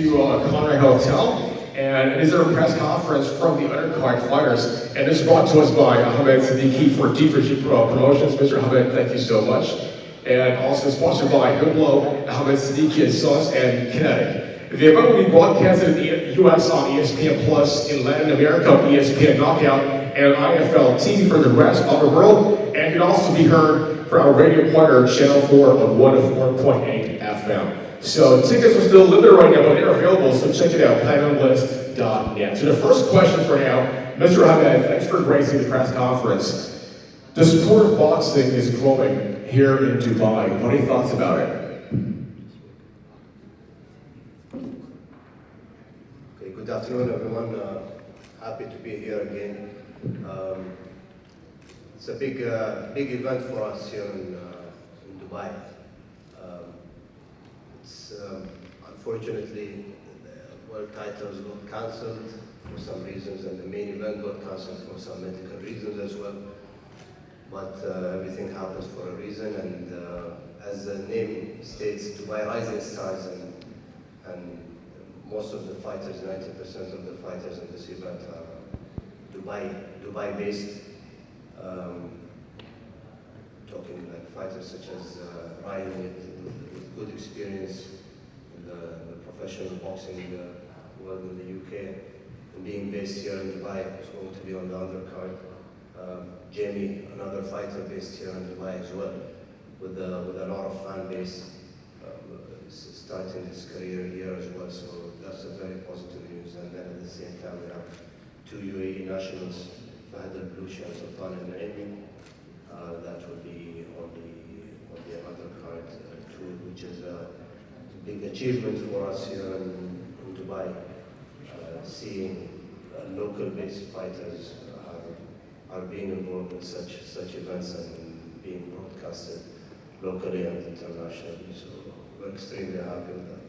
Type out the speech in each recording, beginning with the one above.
to Conrad Hotel. And it is a press conference from the undercard fighters. And this is brought to us by Ahmed Siddiqui for D4G Promotions. Mr. Ahmed, thank you so much. And also sponsored by Goodblow, Ahmed Siddiqui and Sauce, and Kinetic. The event will be broadcasted in the US on ESPN Plus, in Latin America on ESPN Knockout, and IFL TV for the rest of the world. And can also be heard for our radio partner, Channel 4 on 104.8 FM. So tickets are still limited right now, but they're available, so check it out, platinumlist.net. So the first question for now, Mr. Ahmed, thanks for gracing the press conference. The sport of boxing is growing here in Dubai. What are your thoughts about it? Okay, good afternoon, everyone. Happy to be here again. It's a big event for us here in Dubai. Unfortunately, the world titles got cancelled for some reasons, and the main event got cancelled for some medical reasons as well. But everything happens for a reason, and as the name states, Dubai Rising Stars, and most of the fighters, 90% of the fighters in this event are Dubai-based. Talking like fighters such as Ryan with good experience in the professional boxing world in the UK, and being based here in Dubai, is going to be on the undercard. Jamie, another fighter based here in Dubai as well, with a lot of fan base, starting his career here as well. So that's a very positive news. And then at the same time, we have two UAE nationals, Fahad al-Blushi and Sultan al-Naimi. That will be on the undercard too, which is a big achievement for us here in Dubai. Seeing local-based fighters are being involved in such events and being broadcasted locally and internationally. So we're extremely happy with that.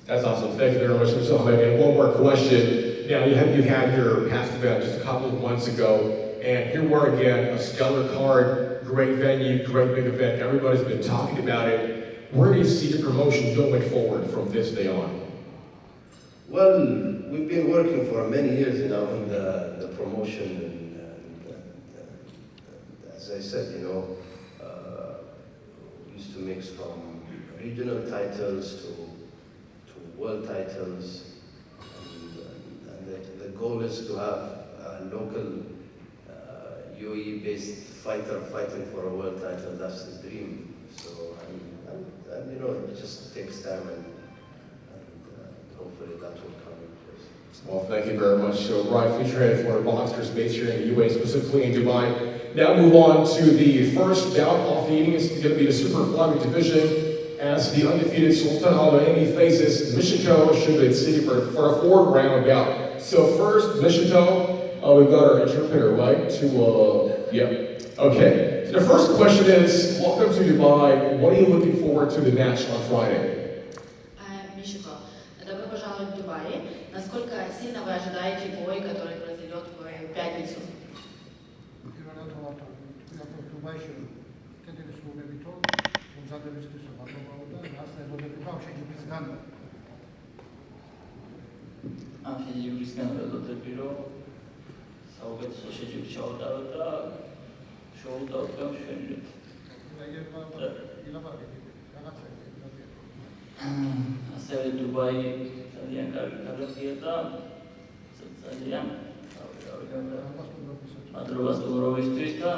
That's awesome. Thank you very much, Mr. Ahmed. And one more question. Now, you had your past event just a couple of months ago, and here we are again, a stellar card, great venue, great big event. Everybody's been talking about it. Where do you see the promotion going forward from this day on? Well, we've been working for many years now on the promotion, and as I said, we used to mix from regional titles to world titles, and the goal is to have a local UAE-based fighter fighting for a world title. That's the dream. So, and it just takes time, and hopefully that will come in place. Well, thank you very much. So, Ryan, future head for boxers based here in the UAE, specifically in Dubai. Now move on to the first bout of the evening. It's going to be the super flyweight division, as the undefeated Sultan al-Naimi faces Michiko Shubitsi for a four-round bout. So first, Michiko, we've got our interpreter, right? Okay. So the first question is, welcome to Dubai. What are you looking forward to the match on Friday? Мишико, добро пожаловать в Дубай. Насколько сильно вы ожидаете бой, который произойдет в пятницу? ამ შეჯიბრისგან ველოდები, რომ საუკეთესო შეჯიბრი ჩავატარო და შოუ დავგამშვენებთ. ასევე დუბაი ძალიან კარგი ქალაქია და ძალიან მადლობა სტუმრობისთვის და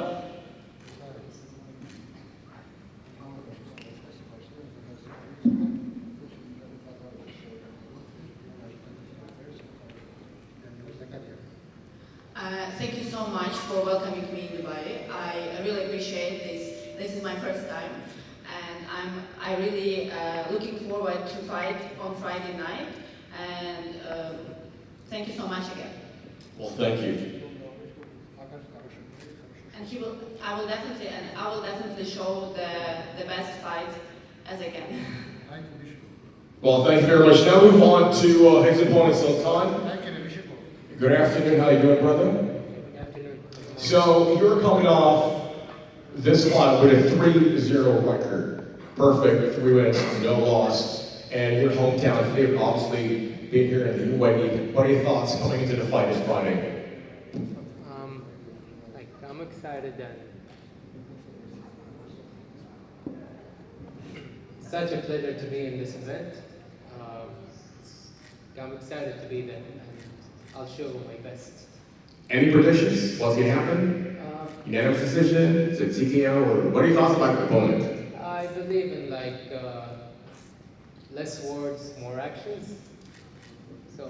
Thank you so much for welcoming me in Dubai. I really appreciate this. This is my first time, and I'm really looking forward to fight on Friday night. And thank you so much again. Well, thank you. And I will definitely show the best fight as I can. Well, thank you very much. Now move on to his opponent, Sultan. Good afternoon. How you doing, brother? Good afternoon. So you're coming off this fight with a 3-0 record. Perfect, 3 wins, no loss. and your hometown favorite, obviously, being here in the UAE. What are your thoughts coming into the fight this Friday? I'm excited and such a pleasure to be in this event. I'm excited to be there and I'll show my best. Any predictions? What's going to happen? Unanimous decision? Is it TKO? Or what are your thoughts about your opponent? I believe in less words, more actions. So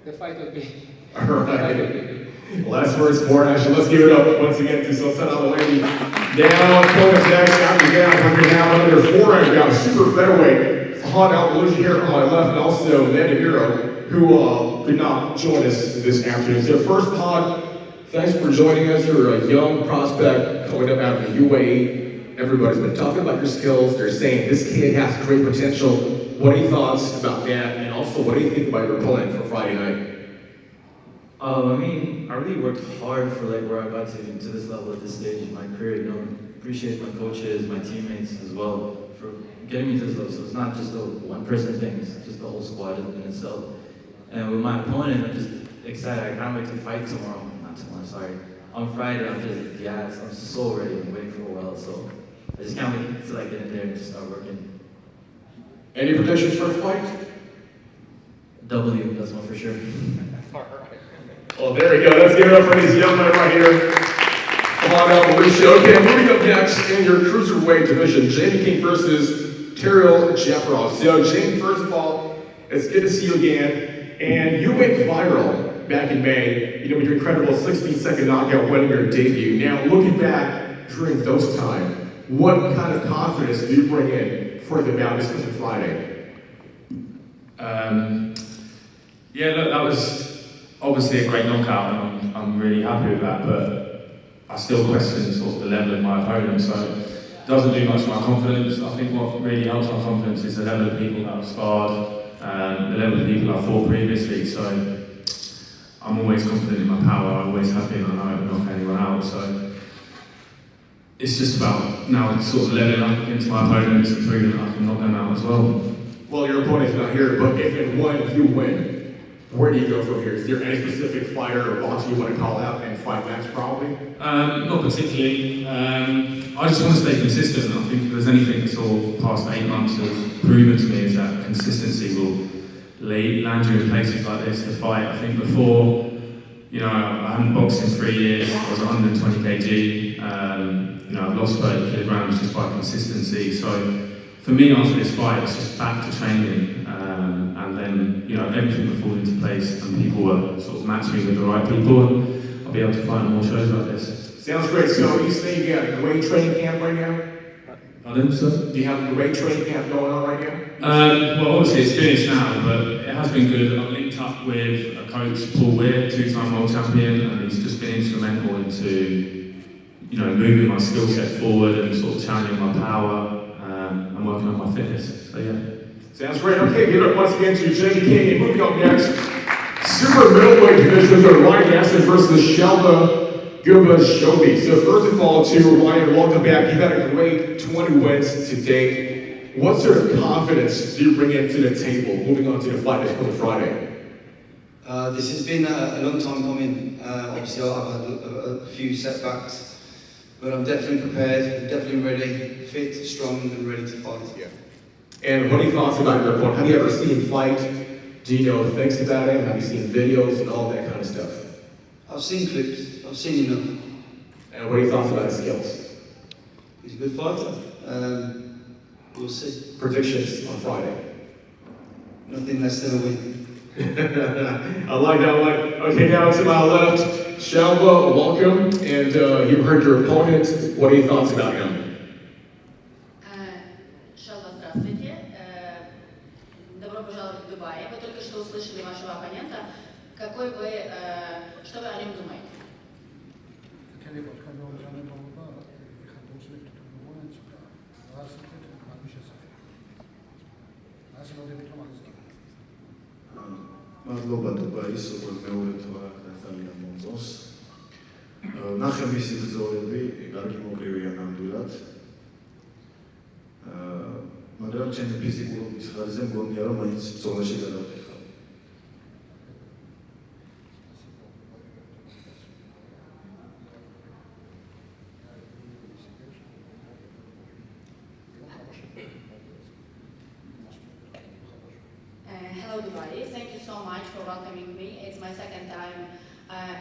the fight will be. All right. Last words, more action. Let's give it up once again to Sultan Al-Lady. Now, opponents next after down. We have another 4-round down, super featherweight. Fahad Al-Baluchi here on my left, and also Nanda Hero, who could not join us this afternoon. So first, Fahad, thanks for joining us. You're a young prospect coming up out of the UAE. Everybody's been talking about your skills. They're saying this kid has great potential. What are your thoughts about that? And also, what do you think about your opponent for Friday night? I really worked hard for where I got to this level at this stage in my career. Appreciate my coaches, my teammates as well for getting me to this level. So it's not just a one-person thing; it's just the whole squad in itself. And with my opponent, I'm just excited. I can't wait to fight tomorrow. Not tomorrow, sorry. On Friday, I'm just gassed. I'm so ready. I've been waiting for a while, so I just can't wait to get in there and just start working. Any predictions for the fight? W, that's one for sure. Well, there we go. Let's give it up for these young men right here. Come on out, Mauricio. Okay, moving up next in your cruiserweight division, Jamie King versus Terrell Chaperones. So, Jamie, first of all, it's good to see you again. And you went viral back in May, with your incredible 16-second knockout winning your debut. Now, looking back during those times, what kind of confidence do you bring in for the bout this coming Friday? That was obviously a great knockout, and I'm really happy with that, but I still question sort of the level of my opponent, so it doesn't do much for my confidence. I think what really helps my confidence is the level of people that I've sparred, the level of people I've fought previously, so I'm always confident in my power. I always have been. I know I don't knock anyone out, so it's just about now sort of leveling up against my opponents and proving that I can knock them out as well. Well, your opponent's not here, but if and when you win, where do you go from here? Is there any specific fighter or boxer you want to call out and fight next, probably? Not particularly. I just want to stay consistent. I think if there's anything the sort of past 8 months has proven to me is that consistency will land you in places like this to fight. I think before, I hadn't boxed in 3 years. I was 120 kg. I've lost 30 kilograms just by consistency. So for me, after this fight, it's just back to training. And then, everything will fall into place and people will sort of match me with the right people. I'll be able to find more shows like this. Sounds great. So you say you got a great training camp right now? Pardon, sir? Do you have a great training camp going on right now? Well, obviously it's finished now, but it has been good. I've linked up with a coach, Paul Weir, 2-time world champion, and he's just been instrumental into, moving my skill set forward and sort of challenging my power and working on my fitness. So yeah. Sounds great. Okay, give it up once again to Jamie King. And moving up next, super middleweight division, we've got Ryan Gaston versus Shelva Gubashovi. So first of all, to Ryan, welcome back. You've had a great 20 wins to date. What sort of confidence do you bring into the table moving on to the fight this coming Friday? This has been a long time coming. Obviously, I've had a few setbacks, but I'm definitely prepared, I'm definitely ready, fit, strong, and ready to fight. Yeah. And what are your thoughts about your opponent? Have you ever seen him fight? Do you know things about him? Have you seen videos and all that kind of stuff? I've seen clips, I've seen enough. And what are your thoughts about his skills? He's a good fighter. We'll see. Predictions on Friday. Nothing less than a win. I like that one. Okay, now to my left, Shelva, welcome. And you've heard your opponent. What are your thoughts about him? Здравствуйте. Добро пожаловать в Дубай. Вы только что услышали вашего оппонента. Что вы о нем думаете? მადლობა დუბაის უკვე მეორე თვაა ძალიან მომწონს. ნახე მისი ბრძოლები, კარგი მოკრივია ნამდვილად. დაგრჩენილი ფიზიკურობის ხარჯზე მგონია რომ მაინც ბრძოლაში გადავდიხარ. Hello Dubai, thank you so much for welcoming me. It's my second time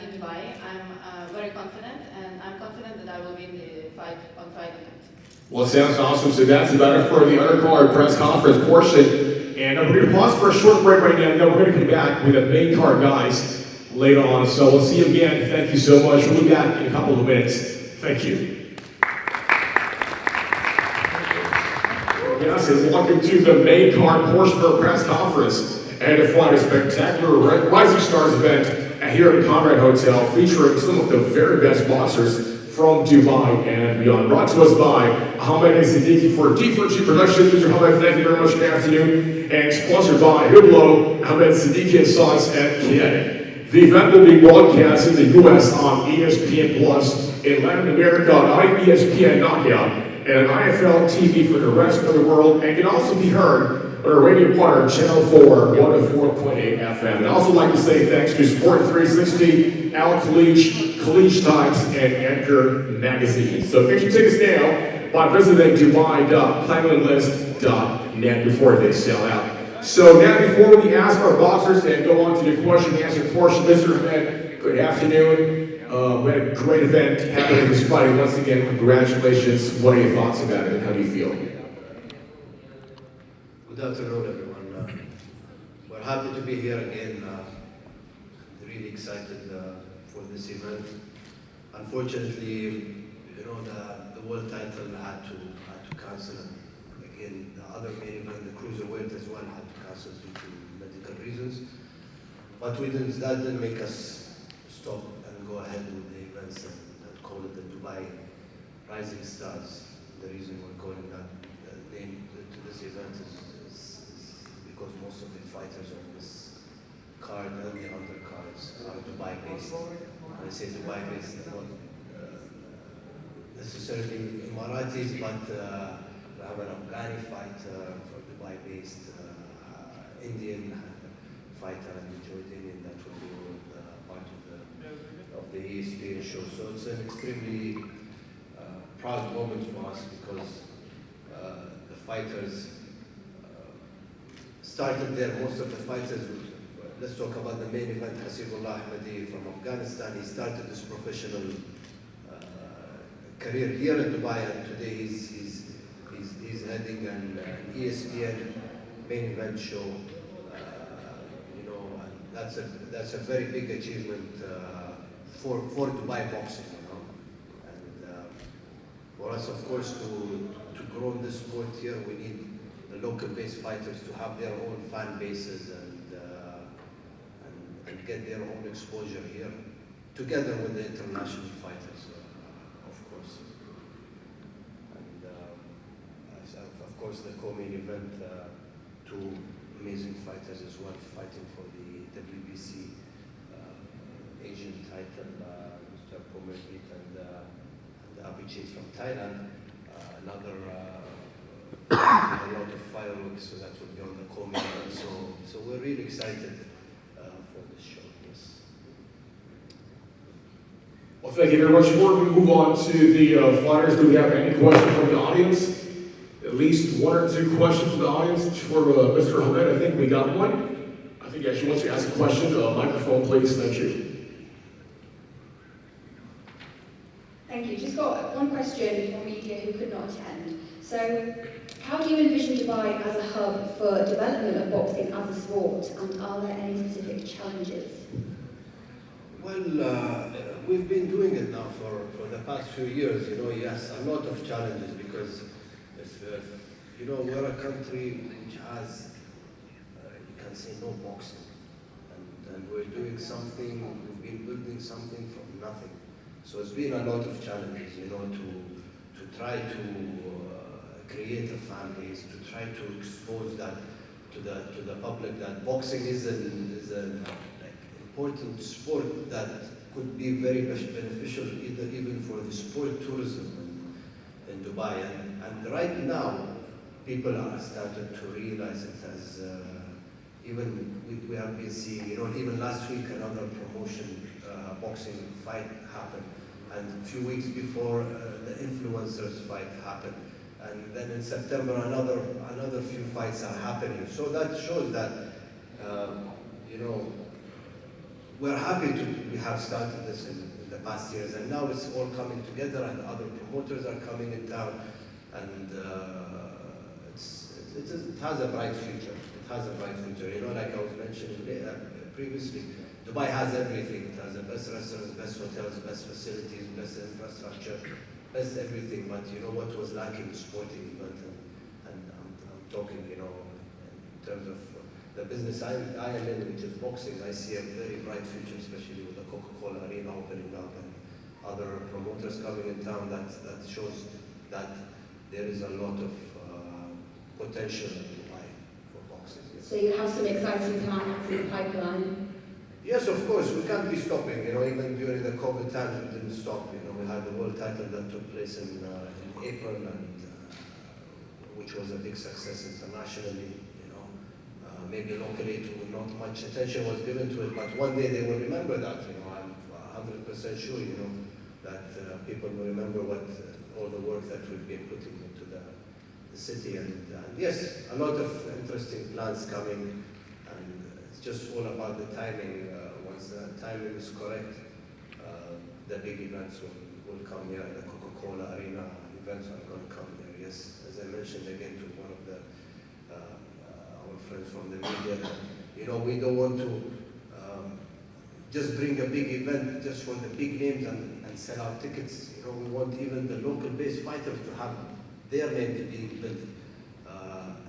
in Dubai. I'm very confident and I'm confident that I will win the fight on Friday night. Well, it sounds awesome. So that's about it for the undercard press conference portion. And we're going to pause for a short break right now. And then we're going to come back with the main card guys later on. So we'll see you again. Thank you so much. We'll be back in a couple of minutes. Thank you. Yes, and welcome to the main card portion of our press conference. And to find a spectacular Rising Stars event here at the Conrad Hotel featuring some of the very best boxers from Dubai and beyond. Brought to us by Ahmed and Siddiqui for D4G Productions. Mr. Ahmed, thank you very much. Good afternoon. And sponsored by Hublot, Ahmed Siddiqui and Sons and Kinetic. The event will be broadcast in the U.S. on ESPN Plus, in Latin America on ESPN Knockout, and on IFL TV for the rest of the world, and can also be heard on our radio partner, Channel 4, 104.8 FM. And I'd also like to say thanks to Sport 360, Al Khalij Times, and Anchor Magazine. So get your tickets now by visiting Dubai.platinumlist.net before they sell out. So now before we ask our boxers and go on to the question and answer portion, Mr. Ahmed, good afternoon. We had a great event happening this Friday. Once again, congratulations. What are your thoughts about it and how do you feel? Good afternoon, everyone. We're happy to be here again. Really excited for this event. Unfortunately, the world title had to cancel. Again, the other main event, the cruiserweight as well, had to cancel due to medical reasons. But that didn't make us stop and go ahead with the events and call it the Dubai Rising Stars. The reason we're calling that name to this event is because most of the fighters on this card and the undercards are Dubai-based. When I say Dubai-based, not necessarily Emiratis, but we have an Afghani fighter, for Dubai-based Indian fighter, and the Jordanian that will be part of the ESPN show. So it's an extremely proud moment for us because the fighters started there. Most of the fighters, let's talk about the main event, Hasibullah Ahmadi from Afghanistan. He started his professional career here in Dubai, and today he's heading an ESPN main event show. And that's a very big achievement for Dubai boxing. And for us, of course, to grow in this sport here, we need the local-based fighters to have their own fan bases and get their own exposure here, together with the international fighters, of course. And of course, the co-main event, two amazing fighters as well, fighting for the WBC Asian title, Mr. Pomervit and Abhijit from Thailand. Another a lot of fireworks, so that will be on the co-main event. So we're really excited for this show. Yes. Well, thank you very much. Before we move on to the fighters, do we have any questions from the audience? At least one or two questions from the audience for Mr. Ahmed. I think we got one. I think he actually wants to ask a question. Microphone, please. Thank you. Thank you. Just got one question for media who could not attend. So, how do you envision Dubai as a hub for development of boxing as a sport, and are there any specific challenges? Well, we've been doing it now for the past few years. Yes, a lot of challenges because we're a country which has, you can say, no boxing, and we're doing something. We've been building something from nothing. So it's been a lot of challenges, to try to create a fan base, to try to expose that to the public that boxing is an important sport that could be very beneficial even for the sport tourism in Dubai. And right now, people are starting to realize it as even we have been seeing, even last week another promotion boxing fight happened, and a few weeks before the influencers fight happened, and then in September another few fights are happening. So that shows that we're happy we have started this in the past years, and now it's all coming together, and other promoters are coming in town, and it has a bright future. It has a bright future. Like I was mentioning previously, Dubai has everything. It has the best restaurants, best hotels, best facilities, best infrastructure, best everything. But what was lacking is sporting event, and I'm talking, in terms of the business I am in, which is boxing. I see a very bright future, especially with the Coca-Cola Arena opening up and other promoters coming in town. That shows that there is a lot of potential in Dubai for boxing. Yes. So you have some exciting plans in the pipeline? Yes, of course. We can't be stopping. Even during the COVID times, we didn't stop. We had the world title that took place in April, and which was a big success internationally. Maybe locally, not much attention was given to it, but one day they will remember that. I'm 100% sure. That people will remember all the work that we've been putting into the city, and yes, a lot of interesting plans coming, and it's just all about the timing. Once the timing is correct, the big events will come here. The Coca-Cola Arena events are going to come here. Yes, as I mentioned again to one of our friends from the media, that, we don't want to just bring a big event just for the big names and sell out tickets. We want even the local-based fighters to have their name to be built,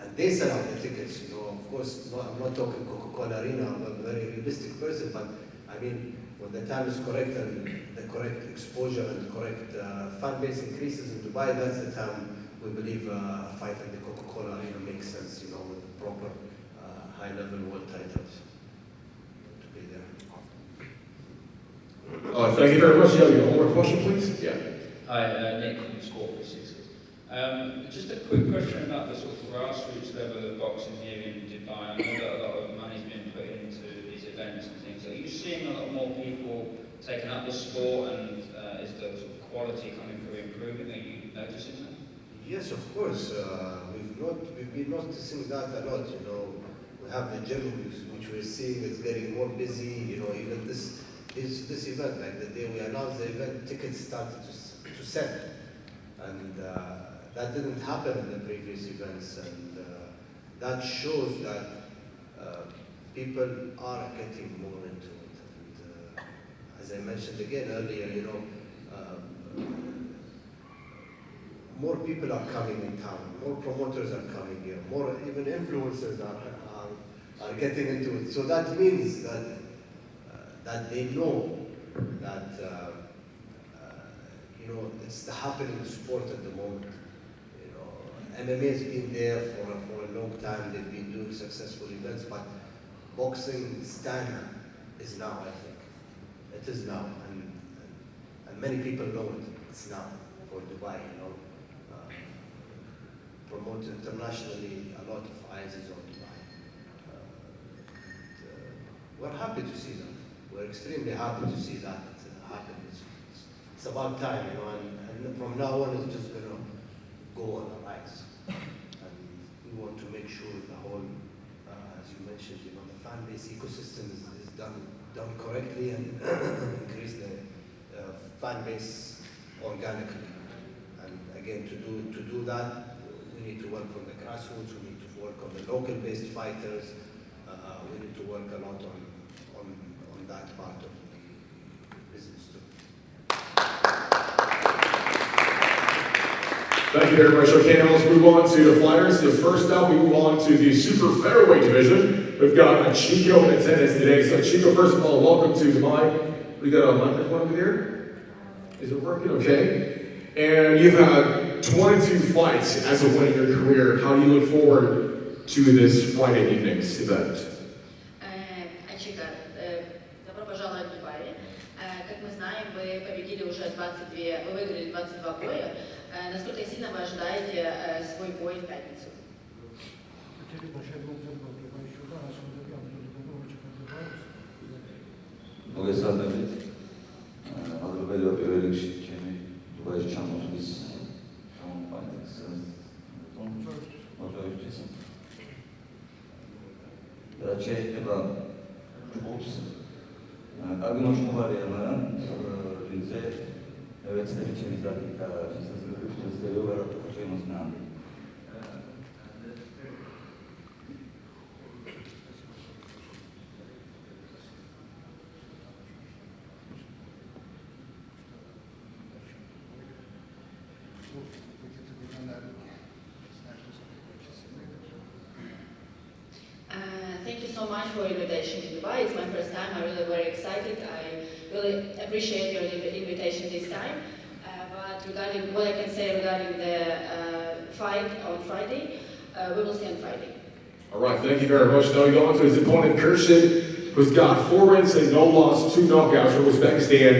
and they sell out the tickets. Of course, I'm not talking Coca-Cola Arena. I'm a very realistic person, but I mean, when the time is correct and the correct exposure and the correct fan base increases in Dubai, that's the time we believe a fight at the Coca-Cola Arena makes sense. With proper high-level world titles to be there. Thank you very much. Yeah, you have one more question, please? Yeah. Hi, Nick from Scorpius. Just a quick question about the sort of grassroots level of boxing here in Dubai. I know that a lot of money's been put into these events and things. Are you seeing a lot more people taking up the sport, and is the sort of quality coming through improving? Are you noticing that? Yes, of course. We've been noticing that a lot. We have the gym, which we're seeing is getting more busy. Even this event, like the day we announced the event, tickets started to sell, and that didn't happen in the previous events, and that shows that people are getting more into it. And as I mentioned again earlier, more people are coming in town, more promoters are coming here, more even influencers are getting into it. So that means that they know that it's the happening sport at the moment. MMA has been there for a long time. They've been doing successful events, but boxing's time is now. I think it is now, and many people know it. It's now for Dubai. Promoted internationally, a lot of eyes is on Dubai. We're happy to see that. We're extremely happy to see that happen. It's about time, and from now on it's just going to go on the rise. And we want to make sure the whole, as you mentioned, the fan base ecosystem is done correctly, and increase the fan base organically. And again, to do that, we need to work from the grassroots. We need to work on the local-based fighters. We need to work a lot on that part of the business too. Thank you very much. Okay, now let's move on to the fighters. So first up, we move on to the super featherweight division. We've got Chico in attendance today. So Chico, first of all, welcome to Dubai. We got a microphone over there. Is it working? Okay. And you've had 22 fights as a win in your career. How do you look forward to this Friday evening's event? Чика, добро пожаловать в Дубай. Как мы знаем, вы победили уже 22, вы выиграли 22 боя. Насколько сильно вы ожидаете свой бой в пятницу? Mogesan Mehmet, Adrubeli öğrenci kemi, Dubai Chaperones, from finance, motor ülkesi. Raczej chyba czubowcy. Aby można variana, więc evet seçimi zaten sizleri olarak okuyacağımız nam. Thank you so much for your invitation to Dubai. It's my first time. I'm really very excited. I really appreciate your invitation this time. But regarding what I can say regarding the fight on Friday, we will see on Friday. All right, thank you very much. Now we go on to his opponent, Kirshin, who's got 4 wins and no loss, 2 knockouts from Uzbekistan.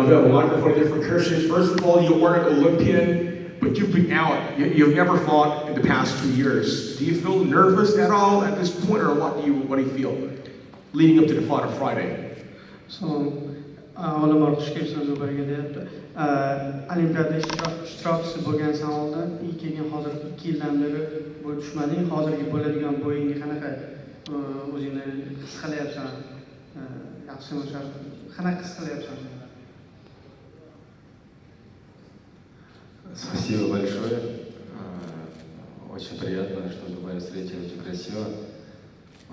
We have a microphone here for Kirshin. First of all, you are an Olympian, but you've been out. You've never fought in the past 2 years. Do you feel nervous at all at this point, or what do you feel leading up to the fight on Friday? Olimlar xush kelibsiz Dubayga deyapti. Olimpiada ishtirokchisi bo'lgansan oldin, keyin hozir 2 yildan beri bo'y tushmading. Hozirgi bo'ladigan bo'yingga qanaqa o'zingni his qilyapsan? Yaxshimi, qanaqa his qilyapsan? Спасибо большое. Очень приятно, что в Дубае встретили, очень красиво.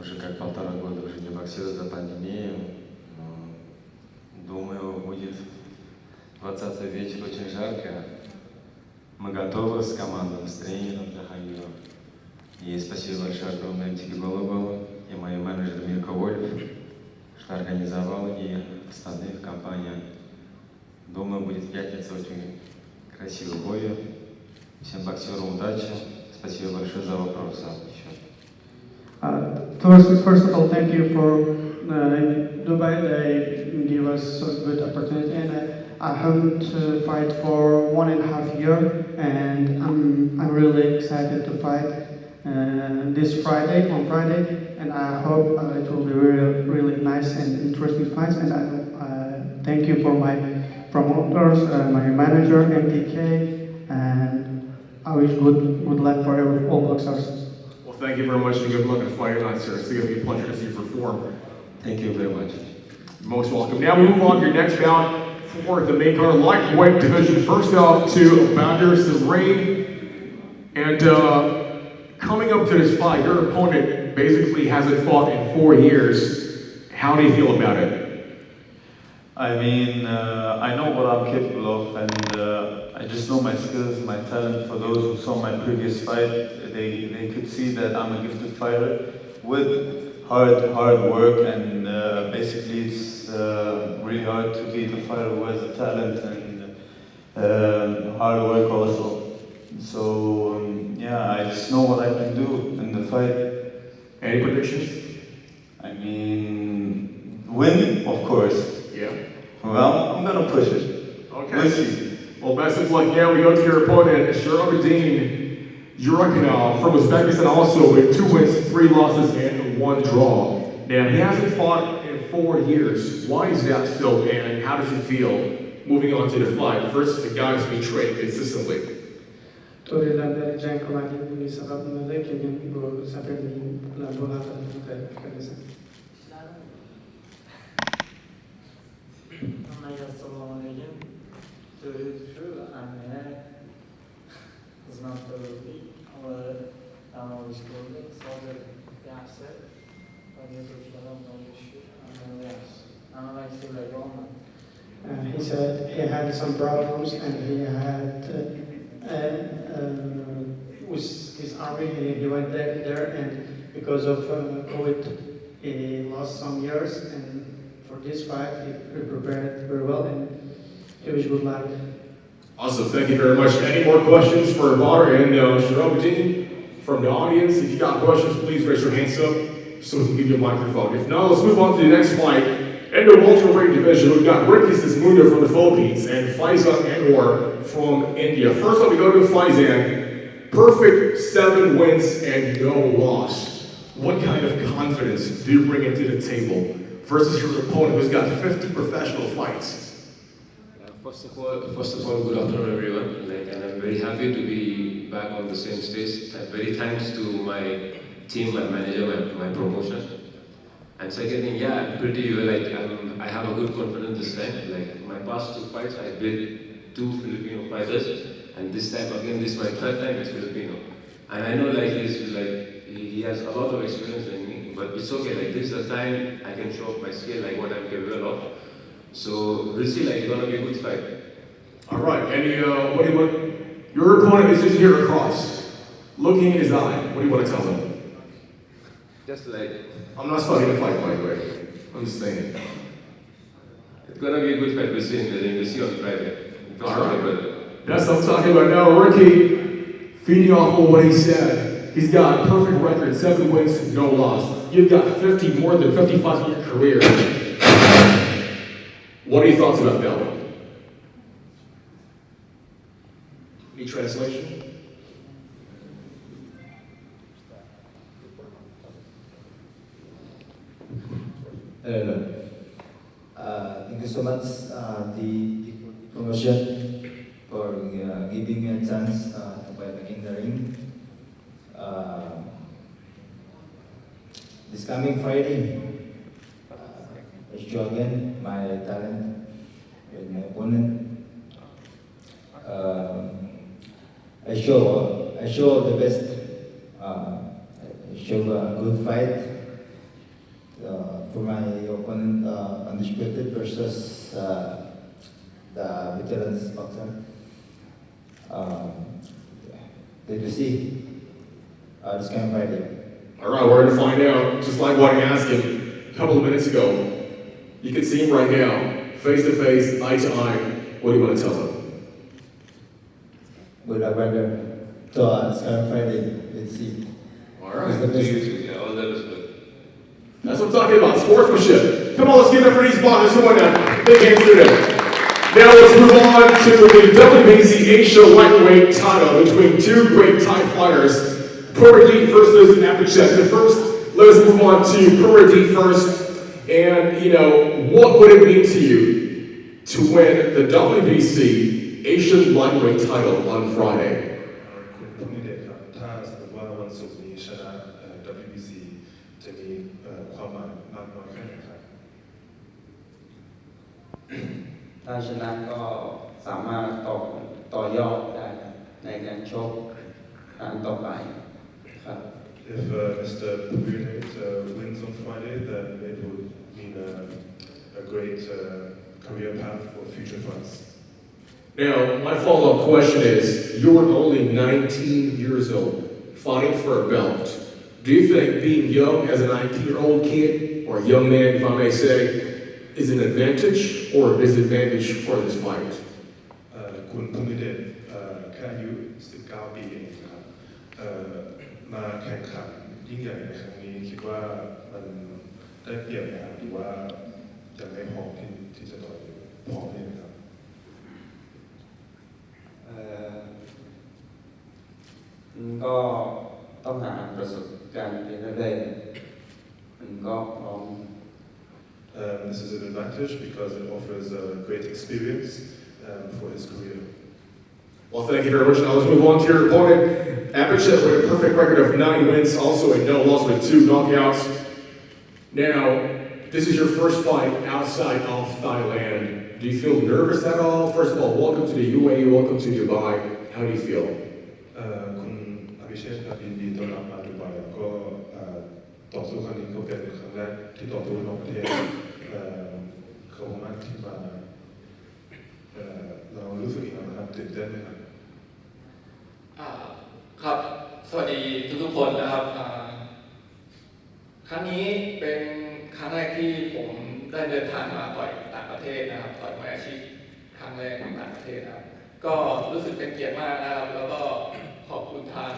Уже как 1,5 года уже не боксирую за пандемию. Думаю, будет 20 вечер очень жарко. Мы готовы с командой, с тренером Джахангиром. И спасибо большое огромное МТК Голубову и моей менеджеру Мирко Вольф, что организовал, и остальных компаниям. Думаю, будет в пятницу очень красивый бой. Всем боксерам удачи. Спасибо большое за вопрос. First of all, thank you for Dubai. They give us a good opportunity, and I haven't fight for 1.5 years, and I'm really excited to fight this Friday, on Friday, and I hope it will be really nice and interesting fights. And I thank you for my promoters, my manager, MTK, and I wish good luck for all boxers. Well, thank you very much, and good luck in fighting on, sir. It's going to be a pleasure to see you perform. Thank you very much. Most welcome. Now we move on to your next bout for the main card lightweight division. First off to Bader Rain. And coming up to this fight, your opponent basically hasn't fought in 4 years. How do you feel about it? I mean, I know what I'm capable of, and I just know my skills, my talent. For those who saw my previous fight, they could see that I'm a gifted fighter with hard work, and basically it's really hard to beat a fighter who has a talent and hard work also. So yeah, I just know what I can do in the fight. Any predictions? I mean, win, of course. Yeah. Well, I'm gonna push it. Okay. Let's see. Well, best of luck. Now we go to your opponent, Sharabuddin Yurakinov from Uzbekistan, also with 2 wins, 3 losses, and 1 draw. Now, he hasn't fought in 4 years. Why is that so, and how does he feel moving on to the fight versus the guy who's been training consistently? To'ylarda jang qilmagan buning sababi nima? Keyin bu safarning bilan bu haqida fikrlaysan? Assalomu alaykum. To'y shu anne xizmat qildik. Va dam olish bo'ldi. Hozir yaxshi. He said he had some problems, and he had with his army. He went there, and because of COVID, he lost some years. And for this fight, he prepared very well, and he wish good luck. Awesome, thank you very much. Any more questions for Bader and Sharabuddin from the audience? If you got questions, please raise your hands up so we can give you a microphone. If not, let's move on to the next fight. In the welterweight division, we've got Ricky Sismundo from the Philippines and Faizan Anwar from India. First up, we go to Faizan. perfect 7 wins and no loss. What kind of confidence do you bring into the table versus your opponent who's got 50 professional fights? First of all, good afternoon, everyone. And I'm very happy to be back on the same stage. Very thanks to my team, my manager, my promotion. And second thing, yeah, I'm pretty I have a good confidence this time. Like my past 2 fights, I beat 2 Filipino fighters, and this time again, this is my 3rd time as Filipino. And I know he has a lot of experience in me, but it's okay. Like this is the time I can show off my skill, like what I'm capable of. So we'll see, it's gonna be a good fight. All right, and what do you want? Your opponent is just here across, looking in his eye. What do you want to tell him? Just I'm not starting to fight, by the way. I'm just saying. It's gonna be a good fight. We'll see on Friday. All right, that's what I'm talking about now. Ricky, feeding off of what he said, he's got a perfect record, 7 wins, no loss. You've got more than 50 fights in your career. What are your thoughts about that one? Any translation? Hello. Thank you so much, the promotion, for giving me a chance to fight in the ring. This coming Friday, I show again my talent with my opponent. I show the best. I show a good fight for my opponent, undisputed versus the veterans boxer. Did you see this coming Friday? All right, we're going to find out. Just like what I asked him a couple of minutes ago. You can see him right now, face to face, eye to eye. What do you want to tell him? Good luck, brother. So this coming Friday, let's see. All right. All that is good. That's what I'm talking about, sportsmanship. Come on, let's give it for these boxers who won that big game today. Now let's move on to the WBC Asia lightweight title between 2 great Thai fighters. Puradi versus Napachek. First, let's move on to Puradi first. And, what would it mean to you to win the WBC Asian lightweight title on Friday? คุณนิเดชครับถ้าสมมติว่าวันศุกร์นี้ชนะ WBC จะมีความหมายมากน้อยแค่ไหนครับ ถ้าชนะก็สามารถต่อยอดได้ในการชกครั้งต่อไปครับ If Mr. Purade wins on Friday, then it would mean a great career path for future fights. Now, my follow-up question is, you were only 19 years old, fighting for a belt. Do you think being young as a 19-year-old kid, or a young man, if I may say, is an advantage or a disadvantage for this fight? คุณภูมิเดชแค่อายุ 19 ปีเองครับมาแข่งขันยิ่งใหญ่ในครั้งนี้คิดว่ามันได้เปรียบนะครับหรือว่ายังไม่พร้อมที่จะต่อยพร้อมเลยครับ ก็ต้องหาประสบการณ์ไปเรื่อยๆมันก็พร้อม This is an advantage because it offers a great experience for his career. Well, thank you very much. Now let's move on to your opponent. Napachek with a perfect record of 9 wins, also a no loss with 2 knockouts. Now, this is your first fight outside of Thailand. Do you feel nervous at all? First of all, welcome to the UAE, welcome to Dubai. How do you feel? คุณอภิเชษฐ์ครับยินดีต้อนรับมาดูไบแล้วก็ต่อสู้ครั้งนี้ก็เป็นครั้งแรกที่ต่อสู้นอกประเทศเขามากที่มาเรารู้สึกยังไงครับตื่นเต้นไหมครับ ครับ สวัสดีทุกคนนะครับครั้งนี้เป็นครั้งแรกที่ผมได้เดินทางมาต่อยต่างประเทศนะครับต่อยมวยอาชีพครั้งแรกของต่างประเทศนะครับก็รู้สึกเป็นเกียรติมากนะครับแล้วก็ขอบคุณทาง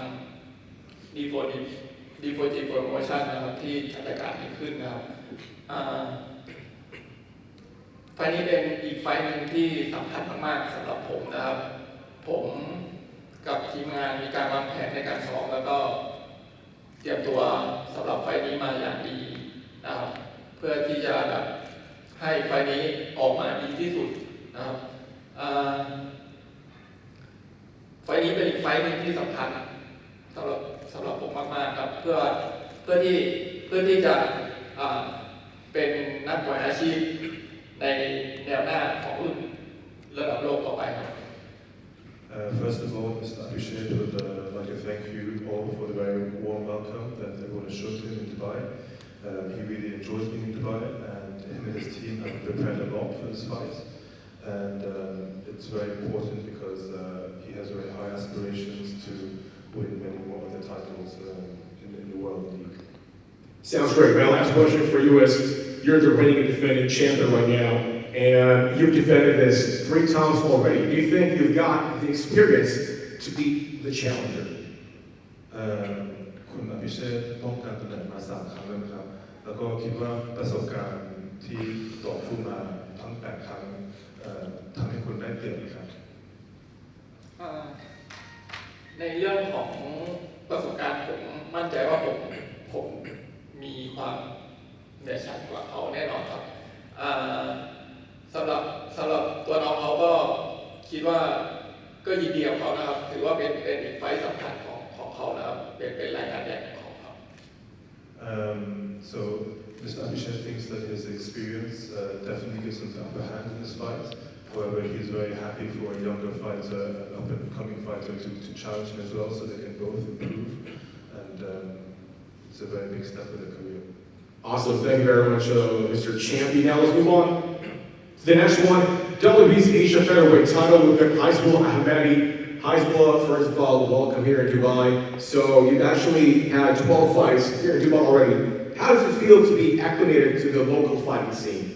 D4G Promotion นะครับที่จัดรายการนี้ขึ้นนะครับไฟล์นี้เป็นอีกไฟล์หนึ่งที่สำคัญมากๆสำหรับผมนะครับผม กับทีมงานมีการวางแผนในการซ้อมแล้วก็เตรียมตัวสำหรับไฟล์นี้มาอย่างดีนะครับเพื่อที่จะแบบให้ไฟล์นี้ออกมาดีที่สุดนะครับไฟล์นี้เป็นอีกไฟล์หนึ่งที่สำคัญสำหรับผมมากๆครับเพื่อที่จะเป็นนักมวยอาชีพในแนวหน้าของรุ่นระดับโลกต่อไปครับ First of all, Mr. Abhishek, I would like to thank you all for the very warm welcome that everyone has shown to him in Dubai. He really enjoys being in Dubai, and him and his team have prepared a lot for this fight. And it's very important because he has very high aspirations to win many more of the titles in the World League. Sounds great. My last question for you is, you're the reigning and defending champion right now, and you've defended this 3 times already. Do you think you've got the experience to beat the challenger? คุณอภิเชษฐ์ป้องกันตำแหน่งมา3 ครั้งแล้วนะครับ แล้วก็คิดว่าประสบการณ์ที่ต่อสู้มาทั้ง8 ครั้งทำให้คุณได้เปรียบไหมครับ ในเรื่องของประสบการณ์ผมมั่นใจว่าผมมีความเด่นชัดกว่าเขาแน่นอนครับสำหรับตัวน้องเขาก็คิดว่าก็ยินดีกับเขานะครับถือว่าเป็นอีกไฟต์สำคัญของเขานะครับเป็นรายการใหญ่ของเขาครับ So Mr. Abhishek thinks that his experience definitely gives him the upper hand in this fight. However, he's very happy for a younger fighter, an up-and-coming fighter, to challenge him as well, so they can both improve. And it's a very big step in their career. Awesome. Thank you very much, Mr. Champion. Now let's move on to the next one. WBC Asia Featherweight title. We've got Hizbullah Ahmadi. Hizbullah, first of all, welcome here in Dubai. So you've actually had 12 fights here in Dubai already. How does it feel to be acclimated to the local fighting scene?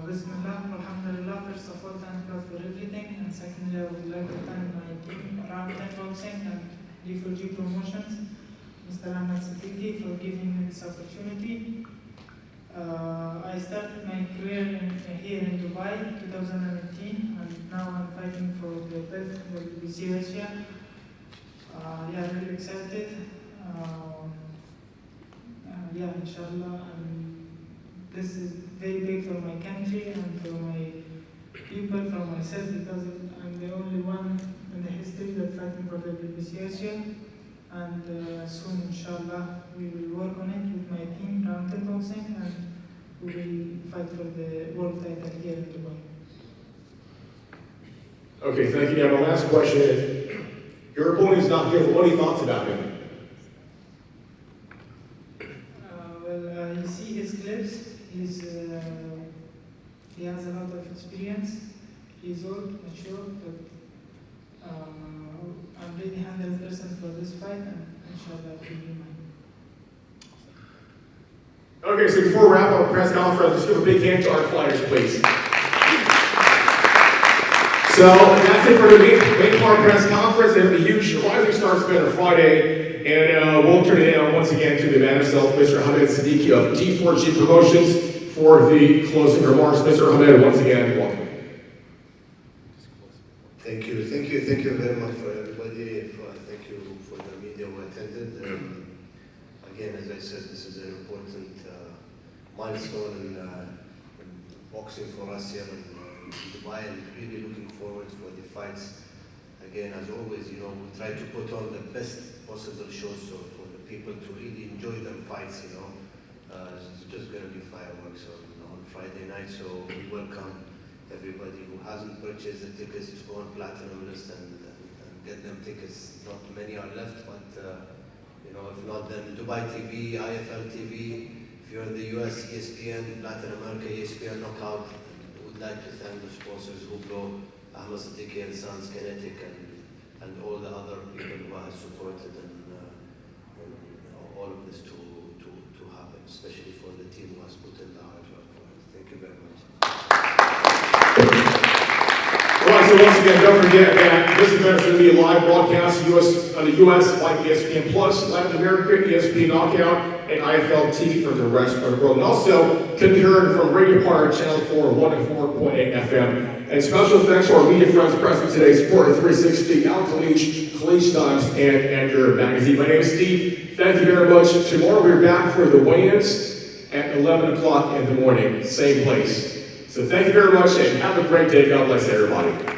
Bismillah, Alhamdulillah, first of all, thank God for everything, and secondly, I would like to thank my team, Untitled Boxing and D4G Promotions, Mr. Ahmed Siddiqui, for giving me this opportunity. I started my career here in Dubai in 2018, and now I'm fighting for the belt in the WBC Asia. Yeah, really excited. Yeah, inshallah, and this is very big for my country and for my people, for myself, because I'm the only one in the history that's fighting for the WBC Asia. And soon, inshallah, we will work on it with my team, Untitled Boxing, and we will fight for the world title here in Dubai. Okay, thank you. Now, my last question is, your opponent is not here, but what are your thoughts about him? You see his clips. He has a lot of experience. He's old, mature, but I'm really 100% for this fight, and inshallah it will be mine. Okay, so before we wrap up our press conference, let's give a big hand to our fighters, please. So that's it for the main part press conference. They have a huge Rising Stars event on Friday. And we'll turn it down once again to the man himself, Mr. Ahmed Siddiqui of D4G Promotions, for the closing remarks. Mr. Ahmed, once again, welcome. Thank you very much for everybody. Thank you for the media who attended. Again, as I said, this is an important milestone in boxing for us here in Dubai, and really looking forward for the fights. Again, as always, we try to put on the best possible shows for the people to really enjoy them fights, It's just going to be fireworks on Friday night, so we welcome everybody who hasn't purchased the tickets to go on Platinum List and get them tickets. Not many are left, but, if not, then Dubai TV, IFL TV, if you're in the US, ESPN, Latin America, ESPN Knockout. I would like to thank the sponsors, Hugo, Ahmed Siddiqui and Sons, Kinetic, and all the other people who have supported and all of this to happen, especially for the team who has put in the hard work for it. Thank you very much. Well, Also, once again, don't forget that this event is going to be a live broadcast on the US like ESPN Plus, Latin America, ESPN Knockout, and IFL TV for the rest of the world. And also can be heard from Radio Partner Channel 4, 104.8 FM. And special thanks to our media friends present today, Sport 360, Alex Leach, Khalees Times, and Anchor Magazine. My name is Steve. Thank you very much. Tomorrow we're back for the weigh-ins at 11 o'clock in the morning, same place. So thank you very much and have a great day. God bless everybody.